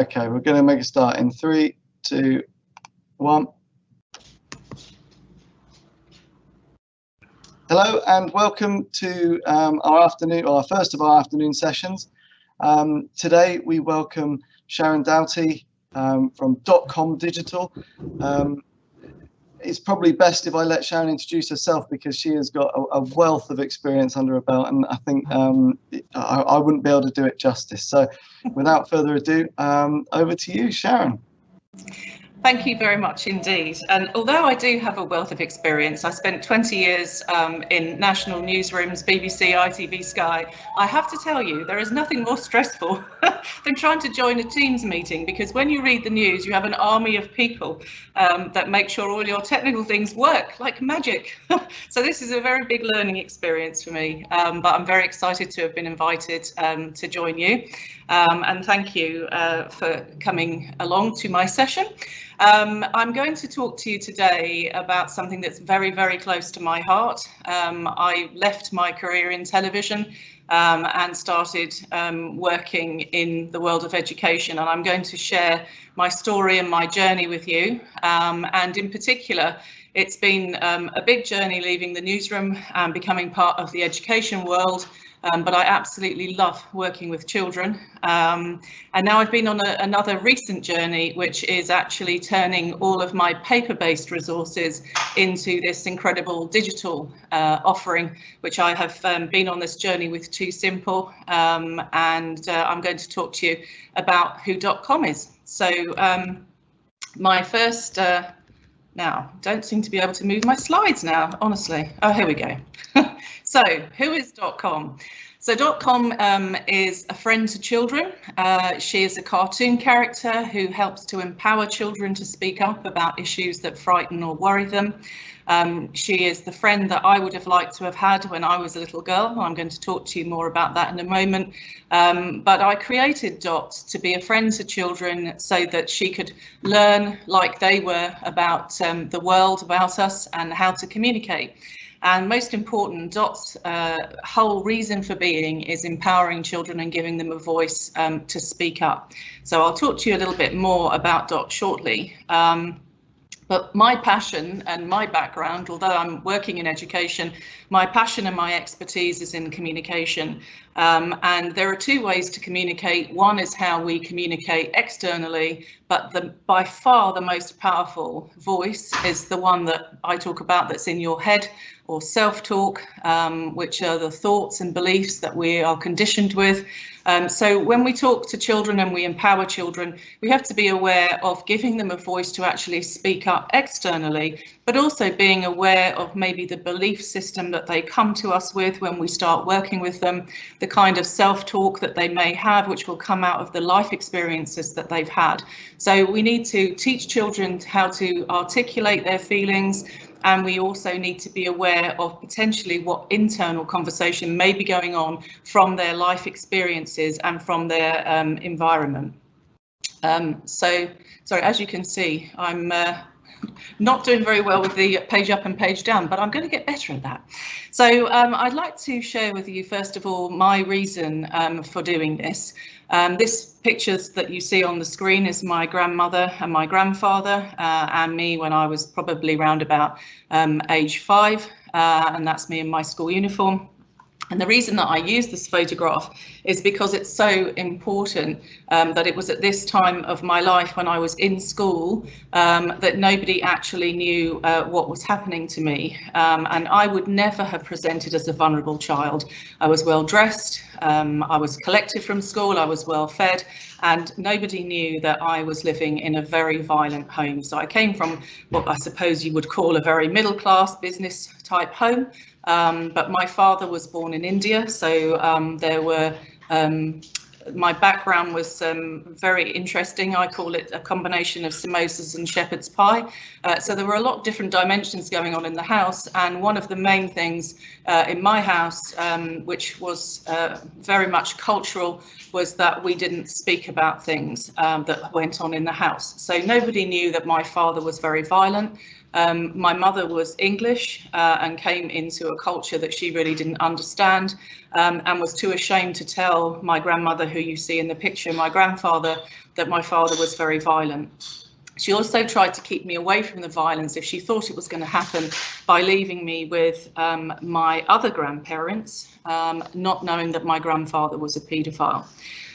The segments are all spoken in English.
Okay, we're going to make a start in 3, 2, 1. Hello and welcome to our first of our afternoon sessions. Today we welcome Sharon Doughty from .com Digital. It's probably best if I let Sharon introduce herself because she has got a wealth of experience under her belt, and I think I wouldn't be able to do it justice. So without further ado, over to you, Sharon. Thank you very much indeed. And although I do have a wealth of experience, I spent 20 years in national newsrooms, BBC, ITV, Sky. I have to tell you, there is nothing more stressful than trying to join a Teams meeting, because when you read the news, you have an army of people that make sure all your technical things work like magic. So this is a very big learning experience for me, but I'm very excited to have been invited to join you. And thank you for coming along to my session. I'm going to talk to you today about something that's very, very close to my heart. I left my career in television and started working in the world of education, and I'm going to share my story and my journey with you. And in particular, it's been a big journey leaving the newsroom and becoming part of the education world. But I absolutely love working with children. And now I've been on another recent journey, which is actually turning all of my paper-based resources into this incredible digital offering, which I have been on this journey with Too Simple. And I'm going to talk to you about who .com is. So my first, now, don't seem to be able to move my slides now, honestly. Oh, here we go. So who is .com? So .com is a friend to children. She is a cartoon character who helps to empower children to speak up about issues that frighten or worry them. She is the friend that I would have liked to have had when I was a little girl. I'm going to talk to you more about that in a moment. But I created Dot to be a friend to children so that she could learn like they were about the world, about us, and how to communicate. And most important, Dot's whole reason for being is empowering children and giving them a voice to speak up. So I'll talk to you a little bit more about Dot shortly. But my passion and my background, although I'm working in education, my passion and my expertise is in communication. And there are two ways to communicate. One is how we communicate externally, but by far the most powerful voice is the one that I talk about, that's in your head, or self-talk, which are the thoughts and beliefs that we are conditioned with. So when we talk to children and we empower children, we have to be aware of giving them a voice to actually speak up externally, but also being aware of maybe the belief system that they come to us with when we start working with them, the kind of self-talk that they may have, which will come out of the life experiences that they've had. So we need to teach children how to articulate their feelings, and we also need to be aware of potentially what internal conversation may be going on from their life experiences and from their environment. So, sorry, as you can see, I'm not doing very well with the page up and page down, but I'm going to get better at that. So I'd like to share with you, first of all, my reason for doing this. This pictures that you see on the screen is my grandmother and my grandfather and me when I was probably around about age 5, and that's me in my school uniform. And the reason that I use this photograph is because it's so important that it was at this time of my life when I was in school that nobody actually knew what was happening to me. And I would never have presented as a vulnerable child. I was well dressed, I was collected from school, I was well fed, and nobody knew that I was living in a very violent home. So I came from what I suppose you would call a very middle class business type home. But my father was born in India, so there were my background was very interesting. I call it a combination of samosas and shepherd's pie. So there were a lot of different dimensions going on in the house, and one of the main things in my house, which was very much cultural, was that we didn't speak about things that went on in the house. So nobody knew that my father was very violent. My mother was English and came into a culture that she really didn't understand, and was too ashamed to tell my grandmother, who you see in the picture, my grandfather, that my father was very violent. She also tried to keep me away from the violence if she thought it was going to happen by leaving me with my other grandparents, not knowing that my grandfather was a paedophile.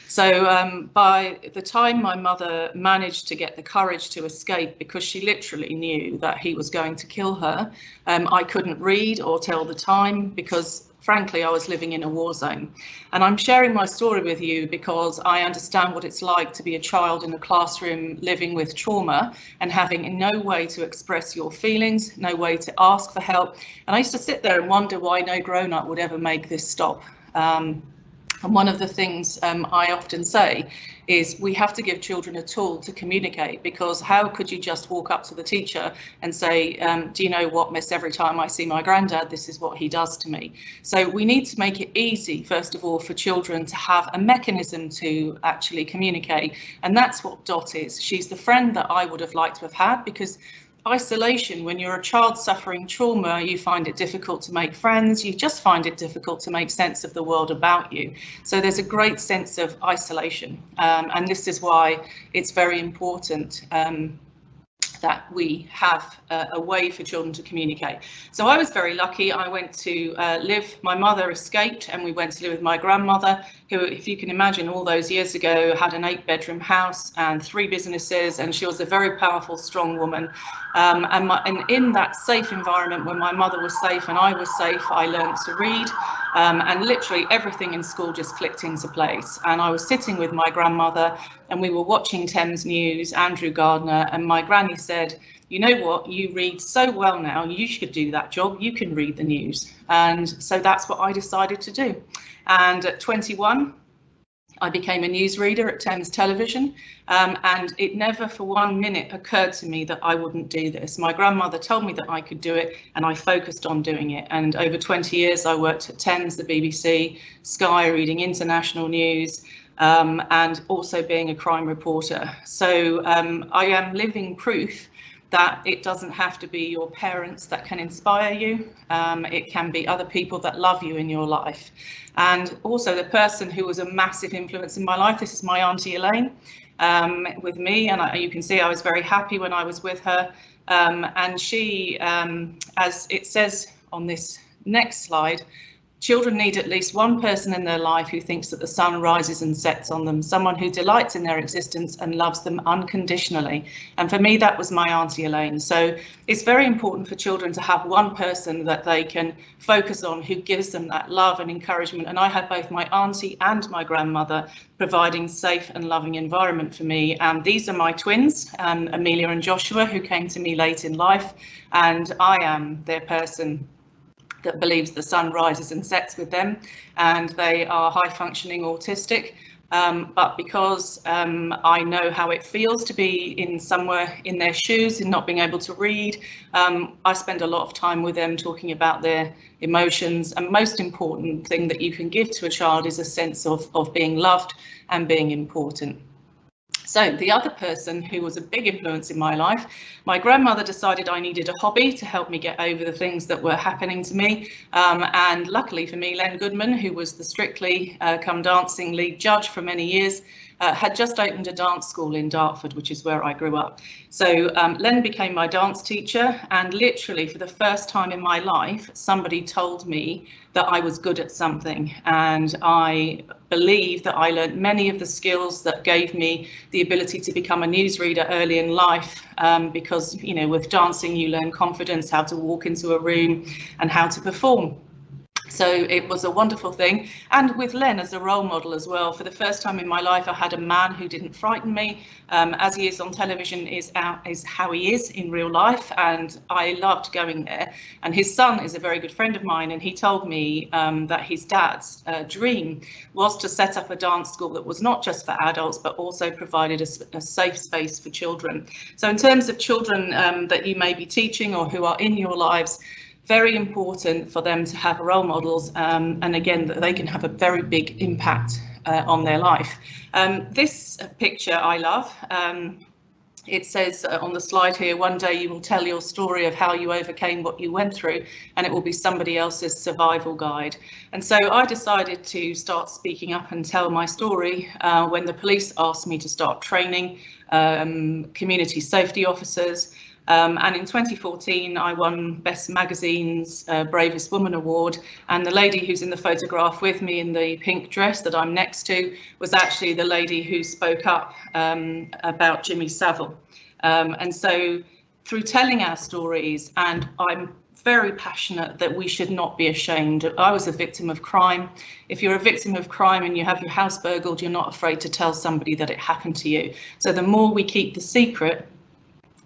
So by the time my mother managed to get the courage to escape, because she literally knew that he was going to kill her, I couldn't read or tell the time because, frankly, I was living in a war zone. And I'm sharing my story with you because I understand what it's like to be a child in a classroom living with trauma and having no way to express your feelings, no way to ask for help. And I used to sit there and wonder why no grown-up would ever make this stop. And one of the things I often say is we have to give children a tool to communicate, because how could you just walk up to the teacher and say, do you know what, miss, every time I see my granddad, this is what he does to me. So we need to make it easy, first of all, for children to have a mechanism to actually communicate. And that's what Dot is. She's the friend that I would have liked to have had, because isolation, when you're a child suffering trauma, you find it difficult to make friends, you just find it difficult to make sense of the world about you. So there's a great sense of isolation, and this is why it's very important that we have a way for children to communicate. So I was very lucky. I went to live, my mother escaped and we went to live with my grandmother, who, if you can imagine, all those years ago had an 8-bedroom house and 3 businesses, and she was a very powerful, strong woman. And in that safe environment, when my mother was safe and I was safe, I learned to read, and literally everything in school just clicked into place. And I was sitting with my grandmother and we were watching Thames News, Andrew Gardner, and my granny said, you know what, you read so well now, you should do that job, you can read the news. And so that's what I decided to do. And at 21, I became a newsreader at Thames Television, and it never for 1 minute occurred to me that I wouldn't do this. My grandmother told me that I could do it, and I focused on doing it. And over 20 years, I worked at Thames, the BBC, Sky, reading international news, and also being a crime reporter. So I am living proof that it doesn't have to be your parents that can inspire you. It can be other people that love you in your life. And also the person who was a massive influence in my life, this is my Auntie Elaine with me, and you can see I was very happy when I was with her. And she, as it says on this next slide, children need at least one person in their life who thinks that the sun rises and sets on them, someone who delights in their existence and loves them unconditionally. And for me, that was my Auntie Elaine. So it's very important for children to have one person that they can focus on who gives them that love and encouragement. And I had both my auntie and my grandmother providing safe and loving environment for me. And these are my twins, Amelia and Joshua, who came to me late in life. And I am their person that believes the sun rises and sets with them, and they are high functioning autistic, but because I know how it feels to be in somewhere in their shoes and not being able to read, I spend a lot of time with them talking about their emotions. And most important thing that you can give to a child is a sense of being loved and being important. So the other person who was a big influence in my life, my grandmother decided I needed a hobby to help me get over the things that were happening to me. And luckily for me, Len Goodman, who was the Strictly Come Dancing lead judge for many years, had just opened a dance school in Dartford, which is where I grew up. So Len became my dance teacher, and literally for the first time in my life, somebody told me that I was good at something. And I believe that I learned many of the skills that gave me the ability to become a newsreader early in life, because, you know, with dancing, you learn confidence, how to walk into a room and how to perform. So it was a wonderful thing. And with Len as a role model as well, for the first time in my life, I had a man who didn't frighten me. As he is on television is how he is in real life. And I loved going there. And his son is a very good friend of mine. And he told me that his dad's dream was to set up a dance school that was not just for adults, but also provided a safe space for children. So in terms of children that you may be teaching or who are in your lives, very important for them to have role models, and again, that they can have a very big impact on their life. This picture I love. it says on the slide here, one day you will tell your story of how you overcame what you went through, and it will be somebody else's survival guide. And so I decided to start speaking up and tell my story when the police asked me to start training community safety officers. And in 2014, I won Best Magazine's Bravest Woman Award. And the lady who's in the photograph with me in the pink dress that I'm next to was actually the lady who spoke up about Jimmy Savile. And so through telling our stories, and I'm very passionate that we should not be ashamed. I was a victim of crime. If you're a victim of crime and you have your house burgled, you're not afraid to tell somebody that it happened to you. So the more we keep the secret,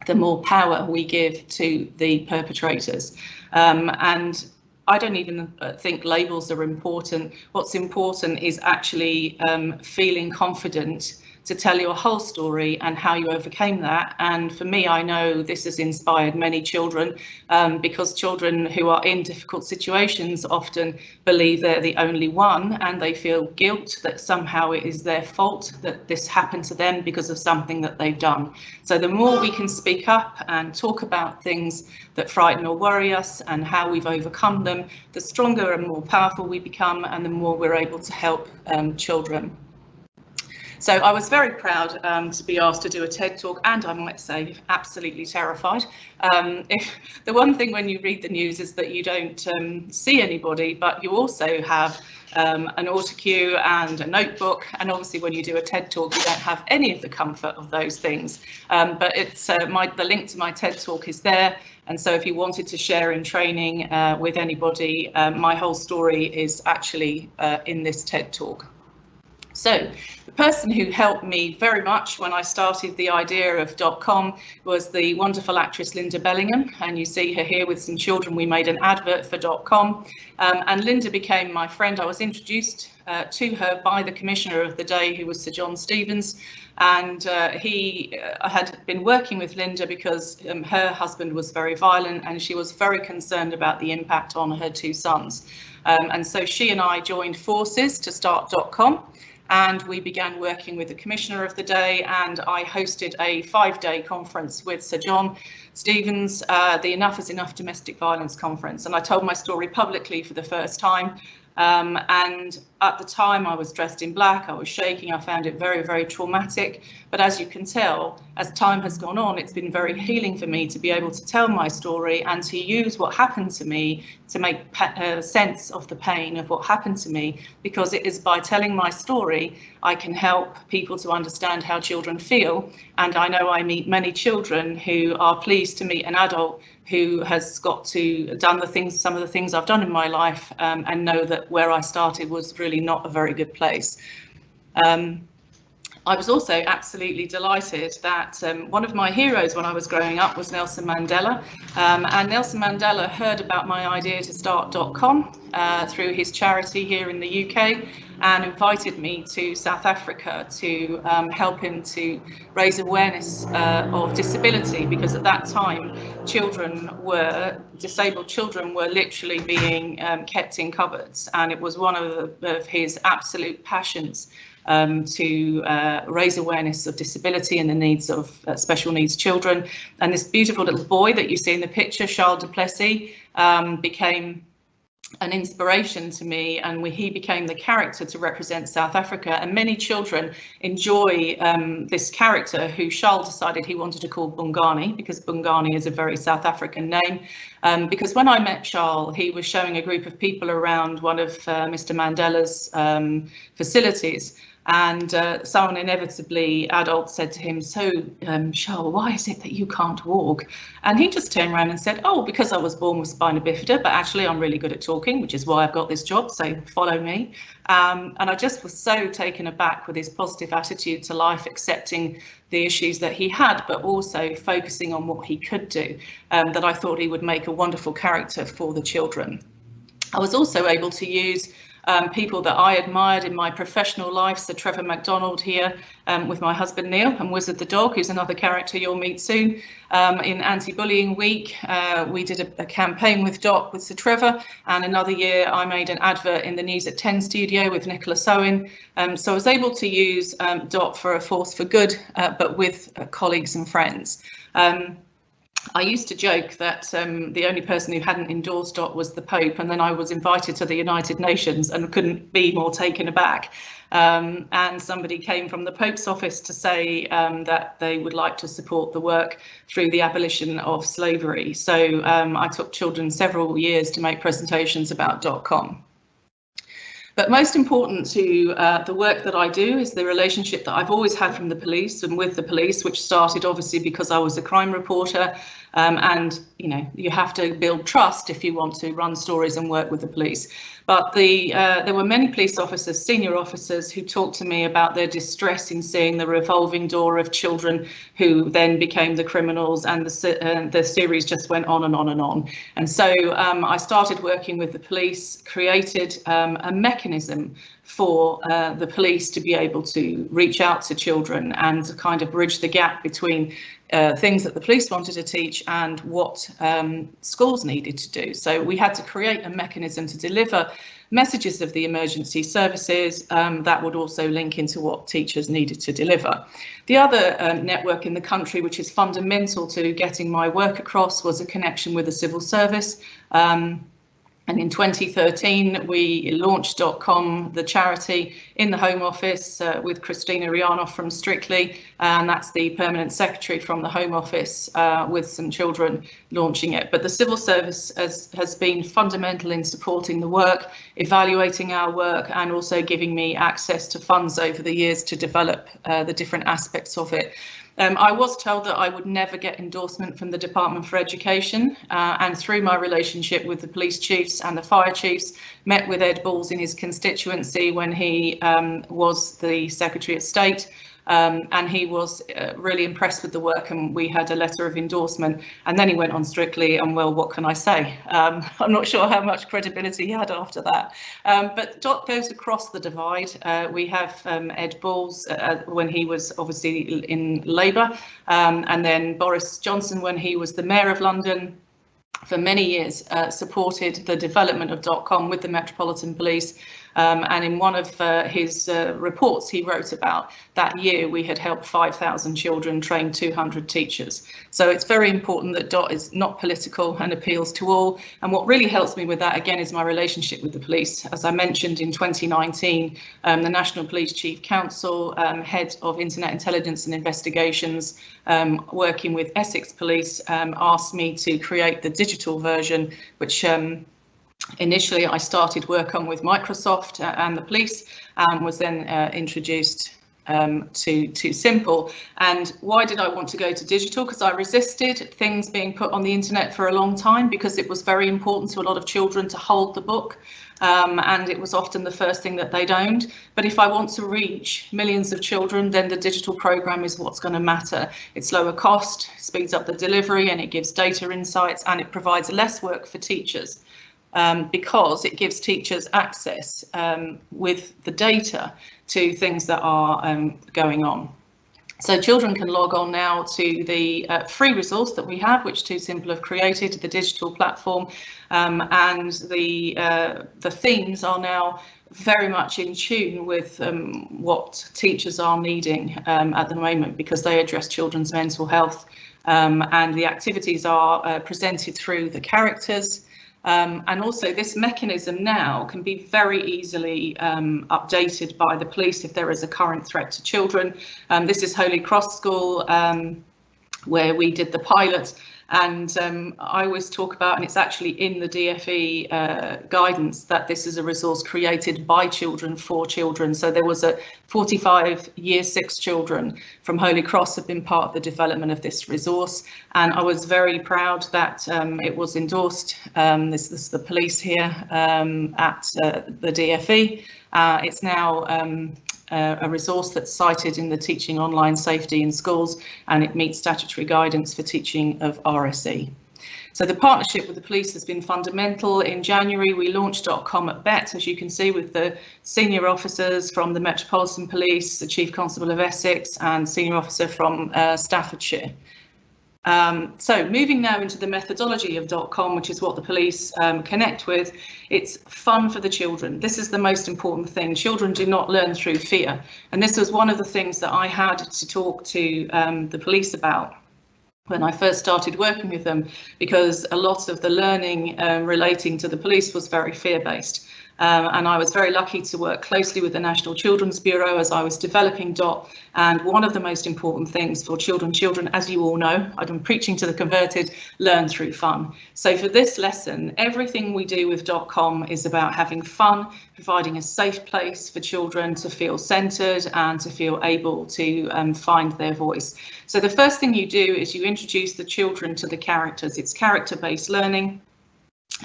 the more power we give to the perpetrators. And I don't even think labels are important. What's important is actually feeling confident to tell your whole story and how you overcame that. And for me, I know this has inspired many children because children who are in difficult situations often believe they're the only one, and they feel guilt that somehow it is their fault that this happened to them because of something that they've done. So the more we can speak up and talk about things that frighten or worry us and how we've overcome them, the stronger and more powerful we become, and the more we're able to help children. So I was very proud to be asked to do a TED talk, and I might say absolutely terrified. If the one thing when you read the news is that you don't see anybody, but you also have an autocue and a notebook, and obviously when you do a TED talk you don't have any of the comfort of those things. But it's the link to my TED talk is there, and so if you wanted to share in training with anybody, my whole story is actually in this TED talk. So the person who helped me very much when I started the idea of .com was the wonderful actress Linda Bellingham, and you see her here with some children. We made an advert for .com, and Linda became my friend. I was introduced to her by the commissioner of the day, who was Sir John Stevens, and he had been working with Linda because her husband was very violent, and she was very concerned about the impact on her two sons. And so she and I joined forces to start .com. And we began working with the commissioner of the day, and I hosted a 5-day conference with Sir John Stevens, the Enough is Enough Domestic Violence Conference. And I told my story publicly for the first time. And at the time I was dressed in black, I was shaking, I found it very, very traumatic. But as you can tell, as time has gone on, it's been very healing for me to be able to tell my story and to use what happened to me to make sense of the pain of what happened to me, because it is by telling my story I can help people to understand how children feel. And I know I meet many children who are pleased to meet an adult who has done some of the things I've done in my life, and know that where I started was really not a very good place. I was also absolutely delighted that one of my heroes when I was growing up was Nelson Mandela, and Nelson Mandela heard about my idea to start .com through his charity here in the UK, and invited me to South Africa to help him to raise awareness of disability, because at that time disabled children were literally being kept in cupboards, and it was one of his absolute passions to raise awareness of disability and the needs of special needs children. And this beautiful little boy that you see in the picture, Charles du Plessis, became an inspiration to me, and he became the character to represent South Africa. And many children enjoy this character, who Charles decided he wanted to call Bongani, because Bongani is a very South African name. Because when I met Charles, he was showing a group of people around one of Mr. Mandela's facilities. And someone inevitably, adult, said to him, "So, Charles, why is it that you can't walk?" And he just turned around and said, "Oh, because I was born with spina bifida, but actually I'm really good at talking, which is why I've got this job, so follow me." And I just was so taken aback with his positive attitude to life, accepting the issues that he had, but also focusing on what he could do, that I thought he would make a wonderful character for the children. I was also able to use people that I admired in my professional life. So Trevor MacDonald here with my husband Neil, and Wizard the dog, who's another character you'll meet soon. In Anti-Bullying Week, we did a campaign with Dot with Sir Trevor, and another year I made an advert in the News at 10 studio with Nicholas Owen. So I was able to use Dot for a force for good, but with colleagues and friends. I used to joke that the only person who hadn't endorsed Dot was the Pope, and then I was invited to the United Nations and couldn't be more taken aback. And somebody came from the Pope's office to say that they would like to support the work through the abolition of slavery. So I took children several years to make presentations about .com. But most important to the work that I do is the relationship that I've always had from the police and with the police, which started obviously because I was a crime reporter. And you have to build trust if you want to run stories and work with the police. But there were many police officers, senior officers, who talked to me about their distress in seeing the revolving door of children who then became the criminals, and the series just went on and on and on. And so I started working with the police, created a mechanism for the police to be able to reach out to children and to kind of bridge the gap between things that the police wanted to teach and what schools needed to do. So we had to create a mechanism to deliver messages of the emergency services that would also link into what teachers needed to deliver. The other network in the country, which is fundamental to getting my work across, was a connection with the civil service. And in 2013, we launched .com, the charity, in the Home Office with Christina Rianoff from Strictly, and that's the permanent secretary from the Home Office with some children launching it. But the civil service has been fundamental in supporting the work, evaluating our work, and also giving me access to funds over the years to develop the different aspects of it. I was told that I would never get endorsement from the Department for Education, and through my relationship with the police chiefs and the fire chiefs, met with Ed Balls in his constituency when he was the Secretary of State, and he was really impressed with the work, and we had a letter of endorsement. And then he went on Strictly, and well, what can I say? I'm not sure how much credibility he had after that. But Dot goes across the divide. We have Ed Balls when he was obviously in Labour, and then Boris Johnson when he was the Mayor of London. For many years supported the development of .com with the Metropolitan Police, and in one of his reports he wrote about that year we had helped 5,000 children, train 200 teachers. So it's very important that Dot is not political and appeals to all. And what really helps me with that again is my relationship with the police. As I mentioned, in 2019, the National Police Chief Council, head of Internet Intelligence and Investigations, working with Essex Police, asked me to create the digital version, which initially I started work on with Microsoft and the police, was then introduced to Simple. And why did I want to go to digital? Because I resisted things being put on the internet for a long time, because it was very important to a lot of children to hold the book, and it was often the first thing that they'd owned. But if I want to reach millions of children, then the digital program is what's going to matter. It's lower cost, speeds up the delivery, and it gives data insights, and it provides less work for teachers. Because it gives teachers access with the data to things that are going on. So children can log on now to the free resource that we have, which Too Simple have created, the digital platform, and the themes are now very much in tune with what teachers are needing at the moment, because they address children's mental health, and the activities are presented through the characters. And also this mechanism now can be very easily updated by the police if there is a current threat to children. This is Holy Cross School, where we did the pilot. And I always talk about, and it's actually in the DFE guidance, that this is a resource created by children for children. So there was 45 Year 6 children from Holy Cross have been part of the development of this resource. And I was very proud that it was endorsed. This is the police here at the DFE. It's now a resource that's cited in the Teaching Online Safety in Schools, and it meets statutory guidance for teaching of RSE. So the partnership with the police has been fundamental. In January, we launched .com at BET, as you can see, with the senior officers from the Metropolitan Police, the Chief Constable of Essex, and senior officer from Staffordshire. So moving now into the methodology of .com, which is what the police connect with. It's fun for the children. This is the most important thing. Children do not learn through fear. And this was one of the things that I had to talk to the police about when I first started working with them, because a lot of the learning relating to the police was very fear-based. And I was very lucky to work closely with the National Children's Bureau as I was developing DOT. And one of the most important things for children, as you all know, I've been preaching to the converted, learn through fun. So for this lesson, everything we do with .com is about having fun, providing a safe place for children to feel centred and to feel able to find their voice. So the first thing you do is you introduce the children to the characters. It's character-based learning.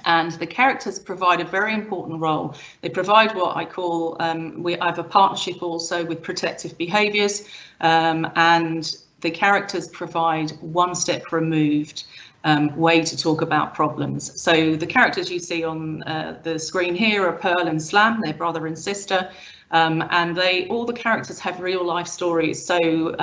And the characters provide a very important role. They provide what I call, I have a partnership also with protective behaviours, and the characters provide one step removed way to talk about problems. So the characters you see on the screen here are Pearl and Slam, they're brother and sister. And all the characters have real life stories. So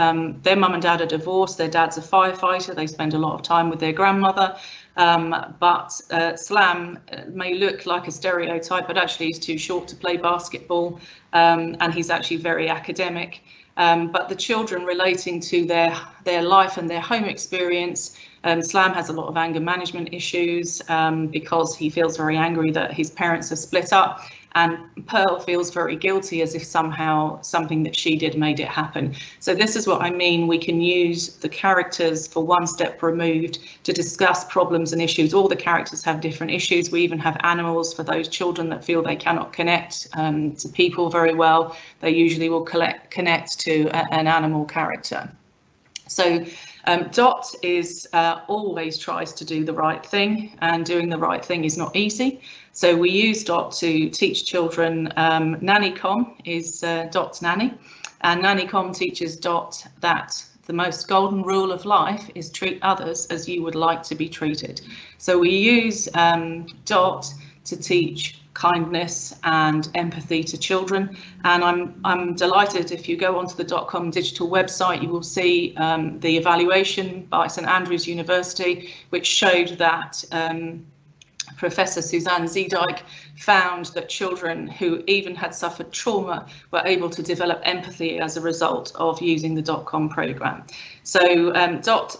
their mum and dad are divorced, their dad's a firefighter, they spend a lot of time with their grandmother. But Slam may look like a stereotype, but actually he's too short to play basketball, and he's actually very academic. But the children relating to their life and their home experience, Slam has a lot of anger management issues because he feels very angry that his parents are split up. And Pearl feels very guilty, as if somehow something that she did made it happen. So this is what I mean. We can use the characters for one step removed to discuss problems and issues. All the characters have different issues. We even have animals for those children that feel they cannot connect to people very well. They usually will connect to an animal character. So Dot is always tries to do the right thing, and doing the right thing is not easy. So we use Dot to teach children. NannyCom is Dot's nanny, and NannyCom teaches Dot that the most golden rule of life is treat others as you would like to be treated. So we use Dot to teach kindness and empathy to children, and I'm delighted. If you go onto the .com digital website, you will see the evaluation by St Andrews University, which showed that Professor Suzanne Zeedijk found that children who even had suffered trauma were able to develop empathy as a result of using the .com programme. So Dot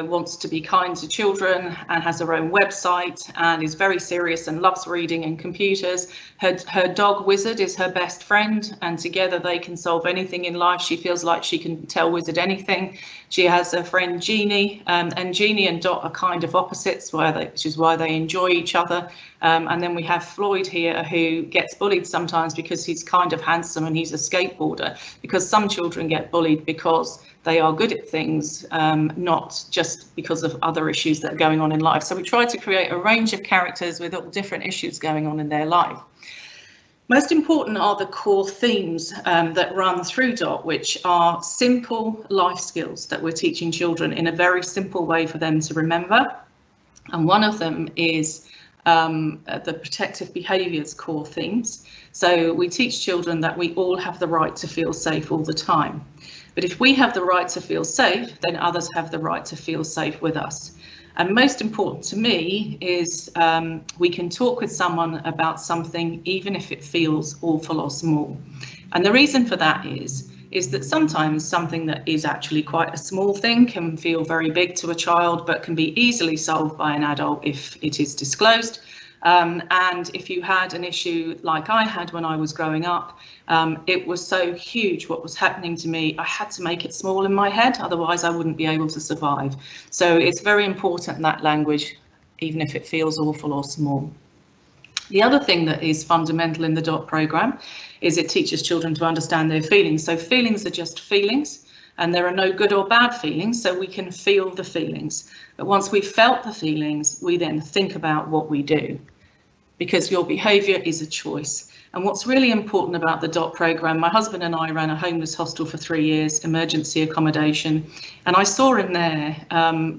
wants to be kind to children and has her own website and is very serious and loves reading and computers. Her dog Wizard is her best friend, and together they can solve anything in life. She feels like she can tell Wizard anything. She has a friend Jeannie, and Jeannie and Dot are kind of opposites, which is why they enjoy each other. And then we have Floyd here, who gets bullied sometimes because he's kind of handsome and he's a skateboarder, because some children get bullied because they are good at things, not just because of other issues that are going on in life. So we try to create a range of characters with all different issues going on in their life. Most important are the core themes that run through Dot, which are simple life skills that we're teaching children in a very simple way for them to remember. And one of them is the protective behaviours core themes. So we teach children that we all have the right to feel safe all the time. But if we have the right to feel safe, then others have the right to feel safe with us. And most important to me is we can talk with someone about something even if it feels awful or small. And the reason for that is that sometimes something that is actually quite a small thing can feel very big to a child, but can be easily solved by an adult if it is disclosed. And if you had an issue like I had when I was growing up, it was so huge what was happening to me. I had to make it small in my head, otherwise I wouldn't be able to survive. So it's very important, that language, even if it feels awful or small. The other thing that is fundamental in the Dot programme is it teaches children to understand their feelings. So feelings are just feelings, and there are no good or bad feelings, so we can feel the feelings. But once we've felt the feelings, we then think about what we do, because your behaviour is a choice. And what's really important about the DOT programme, my husband and I ran a homeless hostel for 3 years, emergency accommodation, and I saw in there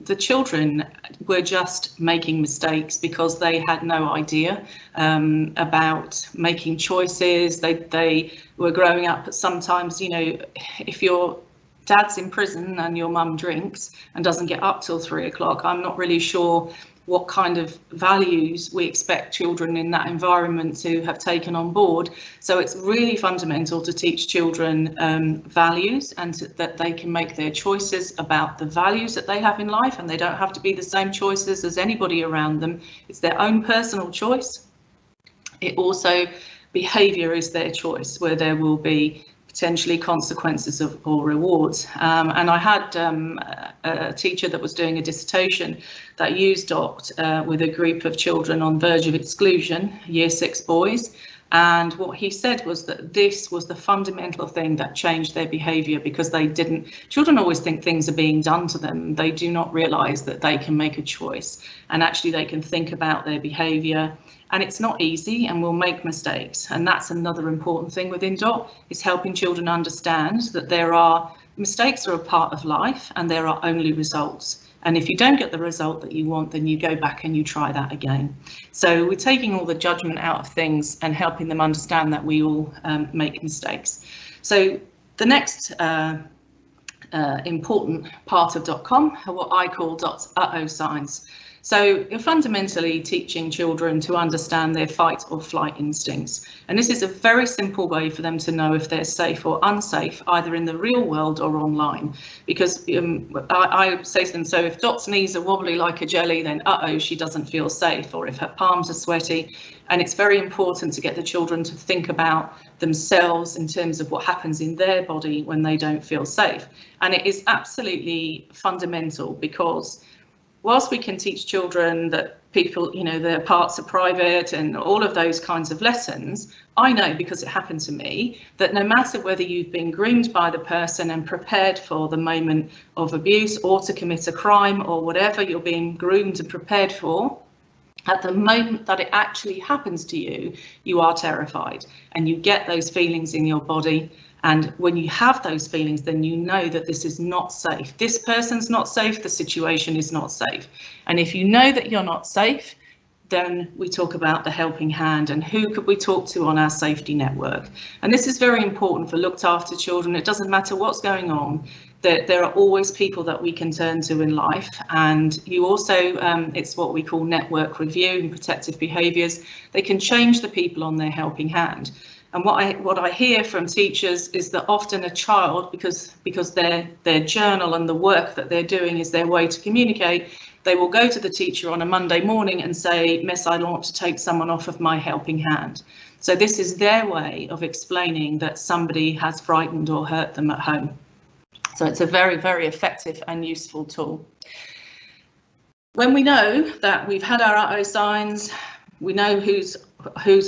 the children were just making mistakes because they had no idea about making choices. They were growing up sometimes, you know, if your dad's in prison and your mum drinks and doesn't get up till 3 o'clock, I'm not really sure what kind of values we expect children in that environment to have taken on board. So it's really fundamental to teach children values, and that they can make their choices about the values that they have in life, and they don't have to be the same choices as anybody around them. It's their own personal choice. It also, behaviour is their choice, where there will be potentially consequences or rewards. And I had a teacher that was doing a dissertation that used DOT with a group of children on verge of exclusion, year 6 boys. And what he said was that this was the fundamental thing that changed their behaviour, because children always think things are being done to them. They do not realise that they can make a choice, and actually they can think about their behaviour. And it's not easy, and we'll make mistakes. And that's another important thing within DOT, is helping children understand that mistakes are a part of life, and there are only results. And if you don't get the result that you want, then you go back and you try that again. So we're taking all the judgment out of things and helping them understand that we all make mistakes. So the next important part of .com are what I call DOT's uh-oh signs. So you're fundamentally teaching children to understand their fight or flight instincts. And this is a very simple way for them to know if they're safe or unsafe, either in the real world or online. Because I say to them, so if Dot's knees are wobbly like a jelly, then uh-oh, she doesn't feel safe. Or if her palms are sweaty. And it's very important to get the children to think about themselves in terms of what happens in their body when they don't feel safe. And it is absolutely fundamental, because whilst we can teach children that people, you know, their parts are private and all of those kinds of lessons, I know, because it happened to me, that no matter whether you've been groomed by the person and prepared for the moment of abuse or to commit a crime or whatever you're being groomed and prepared for, at the moment that it actually happens to you, you are terrified and you get those feelings in your body. And when you have those feelings, then you know that this is not safe. This person's not safe, the situation is not safe. And if you know that you're not safe, then we talk about the helping hand and who could we talk to on our safety network. And this is very important for looked after children. It doesn't matter what's going on, there are always people that we can turn to in life. And you also, it's what we call network review and protective behaviours. They can change the people on their helping hand. And what I hear from teachers is that often a child, because their journal and the work that they're doing is their way to communicate, they will go to the teacher on a Monday morning and say, "Miss, I want to take someone off of my helping hand." So this is their way of explaining that somebody has frightened or hurt them at home. So it's a very, very effective and useful tool. When we know that we've had our uh-oh signs, we know who's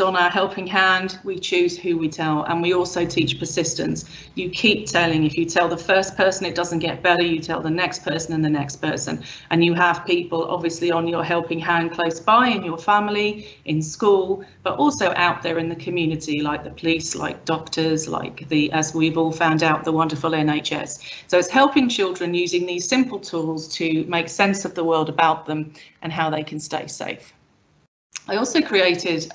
on our helping hand, we choose who we tell, and we also teach persistence. You keep telling. If you tell the first person it doesn't get better, you tell the next person and the next person, and you have people obviously on your helping hand close by, in your family, in school, but also out there in the community, like the police, like doctors, like as we've all found out, the wonderful NHS. So it's helping children using these simple tools to make sense of the world about them and how they can stay safe. I also created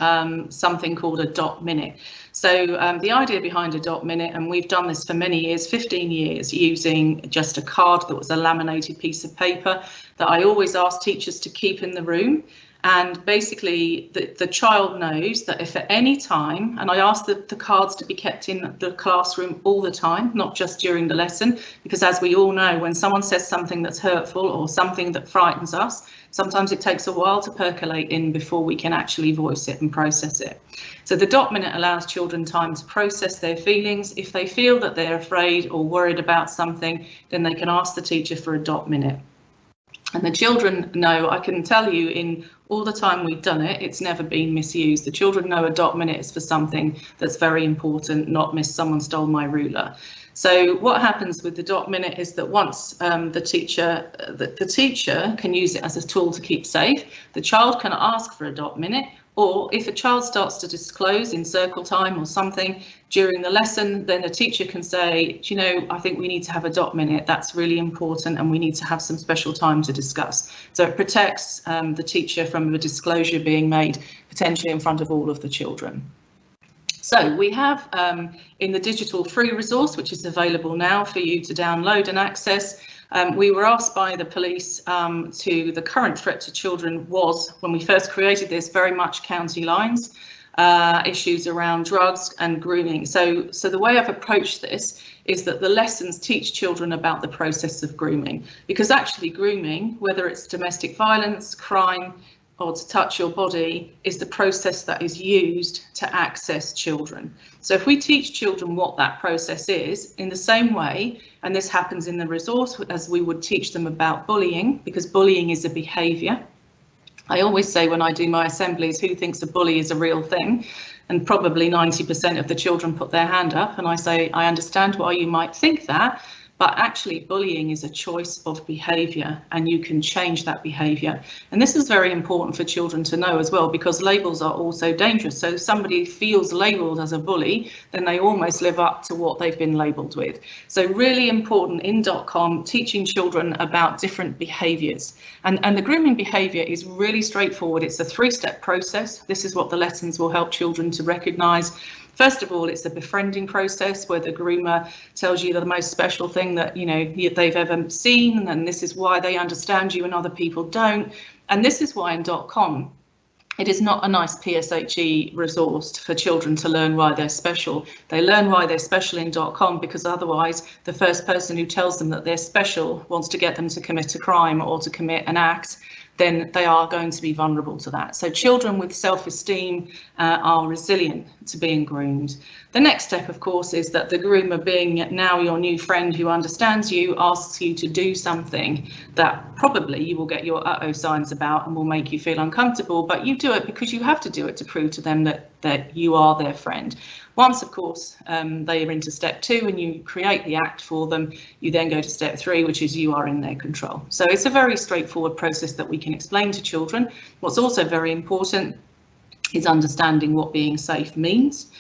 something called a DOT minute. So the idea behind a DOT minute, and we've done this for many years, 15 years, using just a card that was a laminated piece of paper that I always ask teachers to keep in the room. And basically the child knows that if at any time, and I ask the cards to be kept in the classroom all the time, not just during the lesson, because as we all know, when someone says something that's hurtful or something that frightens us, sometimes it takes a while to percolate in before we can actually voice it and process it. So the DOT minute allows children time to process their feelings. If they feel that they're afraid or worried about something, then they can ask the teacher for a DOT minute. And the children know, I can tell you, in all the time we've done it, it's never been misused. The children know a DOT minute is for something that's very important, not "Miss, someone stole my ruler." So what happens with the DOT minute is that once the teacher can use it as a tool to keep safe, the child can ask for a DOT minute, Or if a child starts to disclose in circle time or something during the lesson, then a teacher can say, do you know, I think we need to have a dot minute. That's really important, and we need to have some special time to discuss. So it protects the teacher from a disclosure being made potentially in front of all of the children. So we have in the digital free resource, which is available now for you to download and access, we were asked by the police to the current threat to children was, when we first created this, very much county lines, issues around drugs and grooming. So the way I've approached this is that the lessons teach children about the process of grooming, because actually grooming, whether it's domestic violence, crime, or to touch your body, is the process that is used to access children. So if we teach children what that process is, in the same way, and this happens in the resource as we would teach them about bullying, because bullying is a behaviour. I always say when I do my assemblies, who thinks a bully is a real thing? And probably 90% of the children put their hand up, and I say, I understand why you might think that, but actually bullying is a choice of behaviour, and you can change that behaviour. And this is very important for children to know as well, because labels are also dangerous. So if somebody feels labelled as a bully, then they almost live up to what they've been labelled with. So really important in .com, teaching children about different behaviours. And the grooming behaviour is really straightforward. It's a 3-step process. This is what the lessons will help children to recognise. First of all, it's a befriending process where the groomer tells you the most special thing that they've ever seen, and this is why they understand you and other people don't. And this is why in .com it is not a nice PSHE resource for children to learn why they're special. They learn why they're special in .com because otherwise the first person who tells them that they're special wants to get them to commit a crime or to commit an act, then they are going to be vulnerable to that. So children with self-esteem are resilient to being groomed. The next step, of course, is that the groomer, being now your new friend who understands you, asks you to do something that probably you will get your uh-oh signs about and will make you feel uncomfortable, but you do it because you have to do it to prove to them that you are their friend. Once, of course, they are into step 2 and you create the act for them, you then go to step 3, which is you are in their control. So it's a very straightforward process that we can explain to children. What's also very important is understanding what being safe means,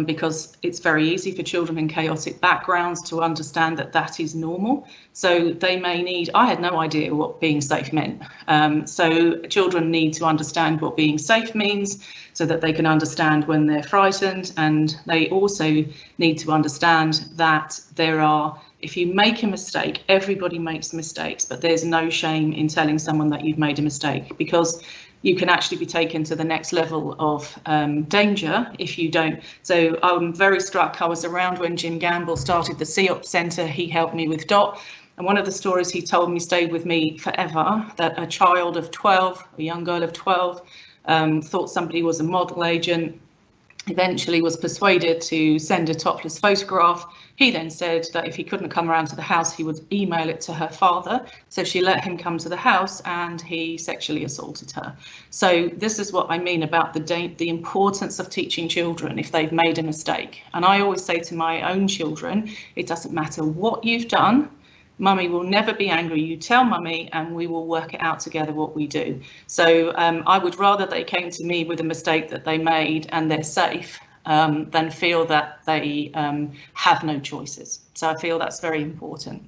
because it's very easy for children in chaotic backgrounds to understand that that is normal. So they may need, I had no idea what being safe meant. So children need to understand what being safe means so that they can understand when they're frightened, and they also need to understand that if you make a mistake, everybody makes mistakes, but there's no shame in telling someone that you've made a mistake, because you can actually be taken to the next level of danger if you don't. So I'm very struck. I was around when Jim Gamble started the CEOP Centre. He helped me with DOT. And one of the stories he told me stayed with me forever, that a child of 12, a young girl of 12, thought somebody was a model agent, eventually was persuaded to send a topless photograph. He then said that if he couldn't come around to the house, he would email it to her father. So she let him come to the house and he sexually assaulted her. So this is what I mean about the importance of teaching children if they've made a mistake. And I always say to my own children, it doesn't matter what you've done, Mummy will never be angry. You tell Mummy and we will work it out together what we do. So I would rather they came to me with a mistake that they made and they're safe than feel that they have no choices. So I feel that's very important.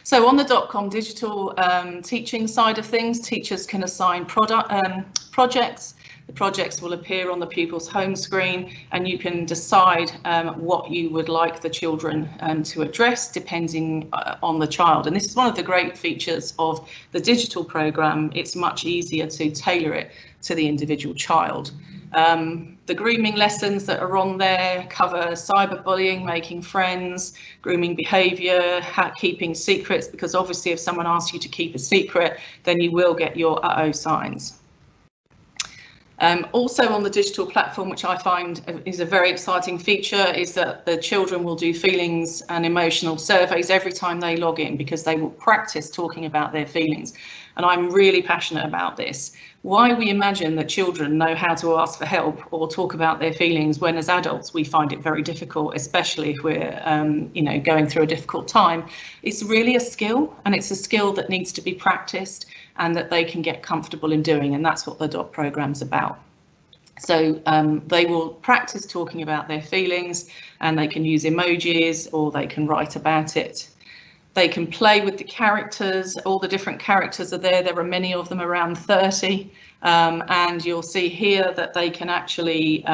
So on the .com digital teaching side of things, teachers can assign projects. The projects will appear on the pupil's home screen, and you can decide what you would like the children to address depending on the child. And this is one of the great features of the digital programme. It's much easier to tailor it to the individual child. The grooming lessons that are on there cover cyberbullying, making friends, grooming behaviour, keeping secrets, because obviously if someone asks you to keep a secret, then you will get your uh-oh signs. Also on the digital platform, which I find is a very exciting feature, is that the children will do feelings and emotional surveys every time they log in, because they will practice talking about their feelings. and I'm really passionate about this. Why we imagine that children know how to ask for help or talk about their feelings when as adults we find it very difficult, especially if we're going through a difficult time. It's really a skill, and it's a skill that needs to be practiced and that they can get comfortable in doing, and that's what the DOT program's about. So they will practice talking about their feelings, and they can use emojis or they can write about it. They can play with the characters. All the different characters are there. There are many of them, around 30. And you'll see here that they can actually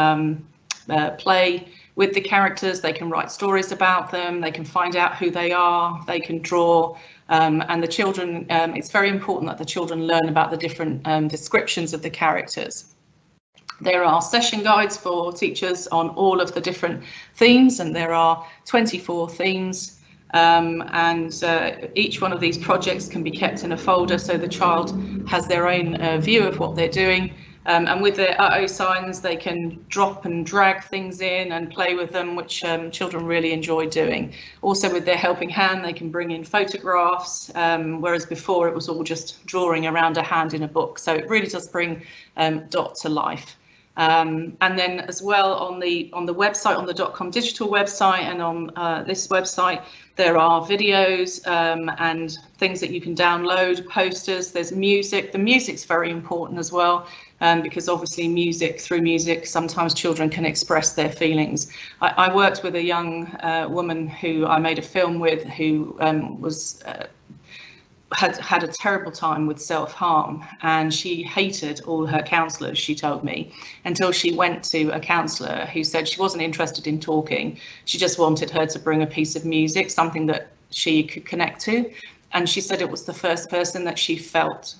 play with the characters. They can write stories about them. They can find out who they are. They can draw. And the children, it's very important that the children learn about the different descriptions of the characters. There are session guides for teachers on all of the different themes, and there are 24 themes. Each one of these projects can be kept in a folder, so the child has their own view of what they're doing. And with their signs, they can drop and drag things in and play with them, which children really enjoy doing. Also, with their helping hand, they can bring in photographs, whereas before it was all just drawing around a hand in a book. So it really does bring DOT to life. And then as well on the website, on the .com digital website, and on this website, there are videos and things that you can download, posters. There's music. The music's very important as well, because obviously through music, sometimes children can express their feelings. I worked with a young woman who I made a film with, who had a terrible time with self-harm, and she hated all her counsellors, she told me, until she went to a counsellor who said she wasn't interested in talking. She just wanted her to bring a piece of music, something that she could connect to. And she said it was the first person that she felt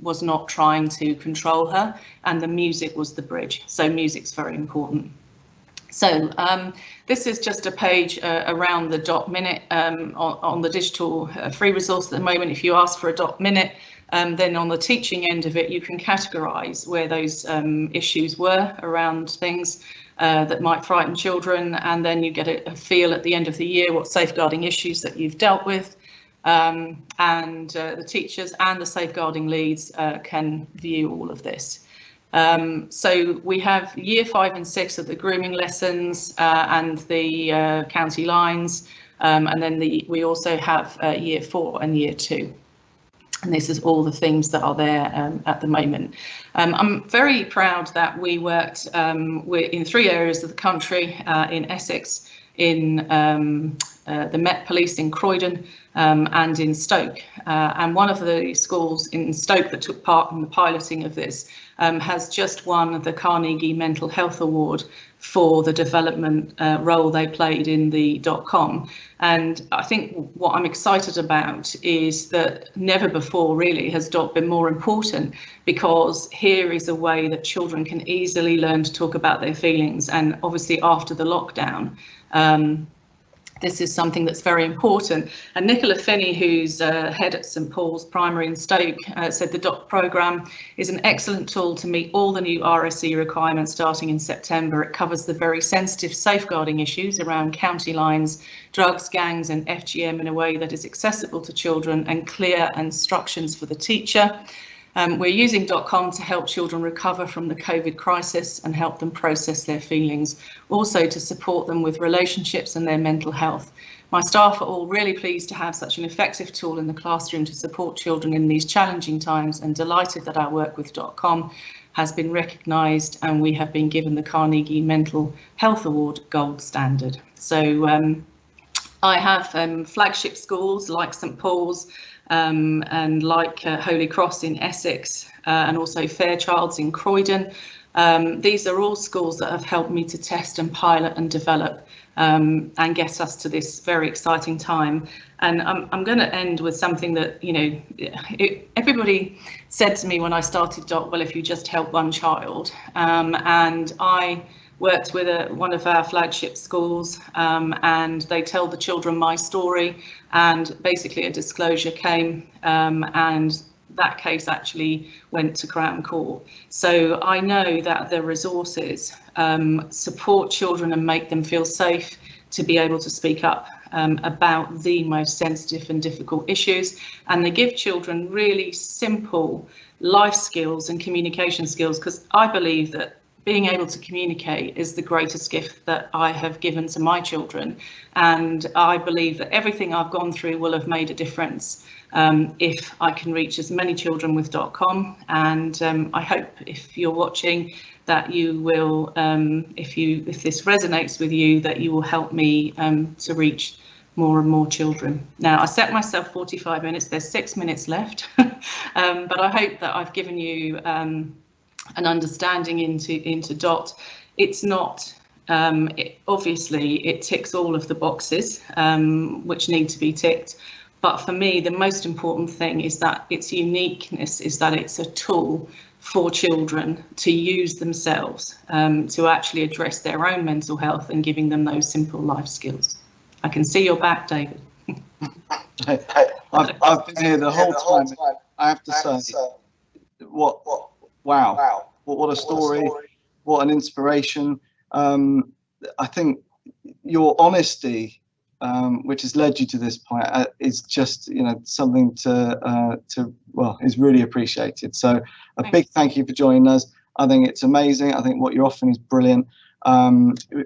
was not trying to control her, and the music was the bridge. So music's very important. So this is just a page around the DOT Minute on the digital free resource at the moment. If you ask for a DOT Minute, then on the teaching end of it, you can categorise where those issues were around things that might frighten children, and then you get a feel at the end of the year what safeguarding issues that you've dealt with. And the teachers and the safeguarding leads can view all of this. So we have year 5 and 6 of the grooming lessons and the county lines, and then we also have year 4 and year 2. And this is all the themes that are there at the moment. I'm very proud that we worked in 3 areas of the country, in Essex, in the Met Police in Croydon, and in Stoke. And one of the schools in Stoke that took part in the piloting of this has just won the Carnegie Mental Health Award for the development role they played in the .com. And I think what I'm excited about is that never before really has DOT been more important, because here is a way that children can easily learn to talk about their feelings. And obviously after the lockdown, this is something that's very important. And Nicola Finney, who's head at St Paul's Primary in Stoke, said the DOT programme is an excellent tool to meet all the new RSE requirements starting in September. It covers the very sensitive safeguarding issues around county lines, drugs, gangs and FGM in a way that is accessible to children and clear instructions for the teacher. We're using .com to help children recover from the COVID crisis and help them process their feelings, also to support them with relationships and their mental health. My staff are all really pleased to have such an effective tool in the classroom to support children in these challenging times, and delighted that our work with .com has been recognised and we have been given the Carnegie Mental Health Award Gold Standard. So I have flagship schools like St Paul's, and like Holy Cross in Essex, and also Fairchild's in Croydon. These are all schools that have helped me to test and pilot and develop and get us to this very exciting time. And I'm going to end with something that, everybody said to me when I started DOT, well, if you just help one child, and I worked with one of our flagship schools, and they tell the children my story, and basically a disclosure came, and that case actually went to Crown Court. So I know that the resources support children and make them feel safe to be able to speak up about the most sensitive and difficult issues, and they give children really simple life skills and communication skills, because I believe that being able to communicate is the greatest gift that I have given to my children, and I believe that everything I've gone through will have made a difference if I can reach as many children with .com. And I hope, if you're watching, that you will, if this resonates with you, that you will help me to reach more and more children. Now, I set myself 45 minutes, there's 6 minutes left, but I hope that I've given you an understanding into DOT. It's not, obviously it ticks all of the boxes which need to be ticked, but for me the most important thing is that its uniqueness is that it's a tool for children to use themselves to actually address their own mental health, and giving them those simple life skills. I can see your back, David. I've been here the whole time. I have to say, wow, what a story, what an inspiration. I think your honesty, which has led you to this point, is just, something is really appreciated. So a big thank you for joining us. I think it's amazing. I think what you're offering is brilliant.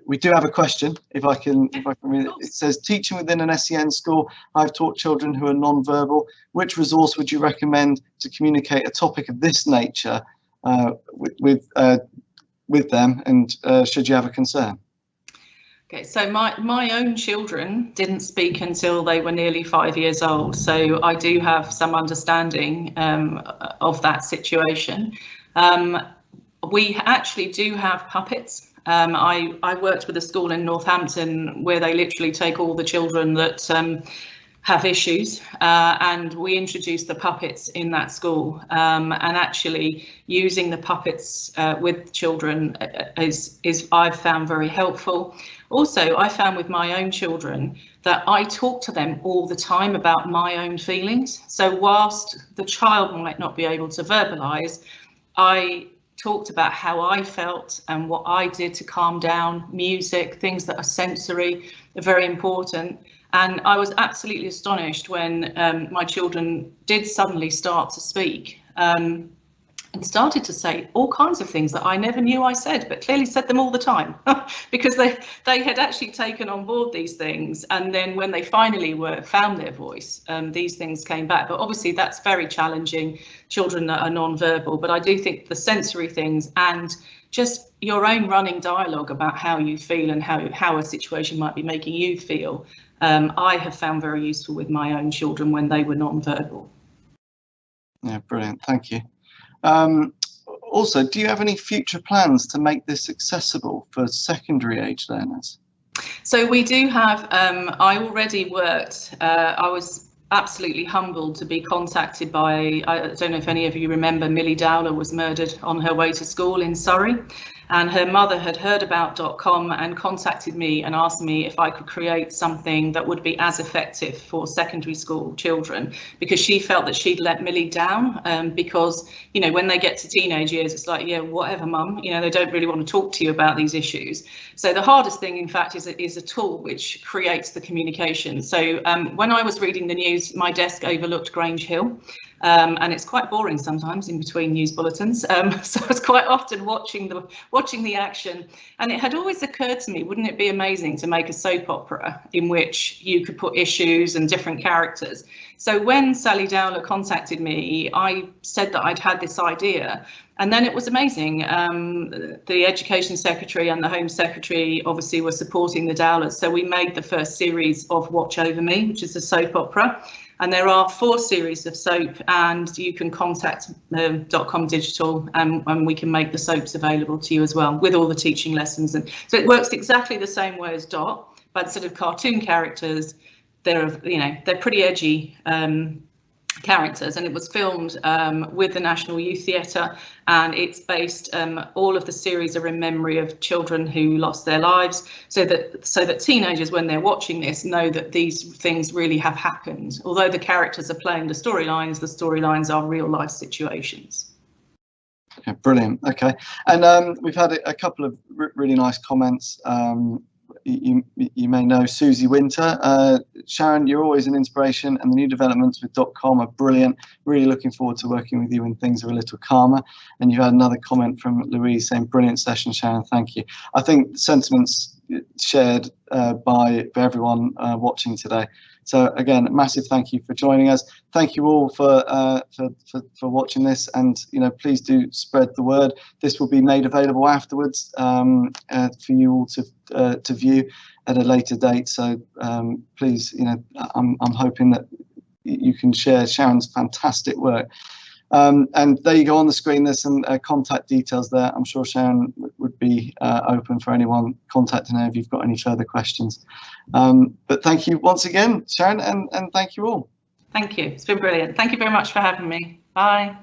We do have a question, if I can read it. It says, teaching within an SEN school, I've taught children who are non-verbal. Which resource would you recommend to communicate a topic of this nature with them, and should you have a concern? Okay, so my own children didn't speak until they were nearly 5 years old, so I do have some understanding of that situation. We actually do have puppets. I worked with a school in Northampton where they literally take all the children that have issues, and we introduced the puppets in that school, and actually using the puppets with children is I've found very helpful. Also, I found with my own children that I talk to them all the time about my own feelings. So whilst the child might not be able to verbalise, I talked about how I felt and what I did to calm down. Music, things that are sensory, are very important. And I was absolutely astonished when my children did suddenly start to speak and started to say all kinds of things that I never knew I said, but clearly said them all the time because they had actually taken on board these things. And then when they finally found their voice, these things came back. But obviously that's very challenging, children that are non-verbal. But I do think the sensory things and just your own running dialogue about how you feel and how a situation might be making you feel, I have found very useful with my own children when they were non-verbal. Yeah, brilliant. Thank you. Also, do you have any future plans to make this accessible for secondary age learners? So we do have, I already worked, I was absolutely humbled to be contacted by, I don't know if any of you remember, Millie Dowler was murdered on her way to school in Surrey, and her mother had heard about .com and contacted me and asked me if I could create something that would be as effective for secondary school children, because she felt that she'd let Millie down, because, you know, when they get to teenage years, it's like, yeah, whatever, mum, you know, they don't really want to talk to you about these issues. So the hardest thing, in fact, is a tool which creates the communication. So when I was reading the news, my desk overlooked Grange Hill. And it's quite boring sometimes in between news bulletins, so I was quite often watching the action, and it had always occurred to me, wouldn't it be amazing to make a soap opera in which you could put issues and different characters? So when Sally Dowler contacted me, I said that I'd had this idea, and then it was amazing. The Education Secretary and the Home Secretary obviously were supporting the Dowlers, so we made the first series of Watch Over Me, which is a soap opera. And there are 4 series of soap, and you can contact .com Digital and we can make the soaps available to you as well with all the teaching lessons. And so it works exactly the same way as Dot, but instead of cartoon characters, they're pretty edgy characters, and it was filmed with the National Youth Theatre, and it's based, all of the series are in memory of children who lost their lives, so that teenagers, when they're watching this, know that these things really have happened. Although the characters are playing the storylines are real life situations. Okay, brilliant. Okay, and we've had a couple of really nice comments you may know Susie Winter. Sharon, you're always an inspiration, and the new developments with .com are brilliant. Really looking forward to working with you when things are a little calmer. And you had another comment from Louise saying, brilliant session, Sharon, thank you. I think sentiments shared by everyone watching today. So again, massive thank you for joining us. Thank you all for watching this, and please do spread the word. This will be made available afterwards for you all to view at a later date. So please, I'm hoping that you can share Sharon's fantastic work. And there you go on the screen. There's some contact details there. I'm sure Sharon would be open for anyone contacting her if you've got any further questions. But thank you once again, Sharon, and thank you all. Thank you. It's been brilliant. Thank you very much for having me. Bye.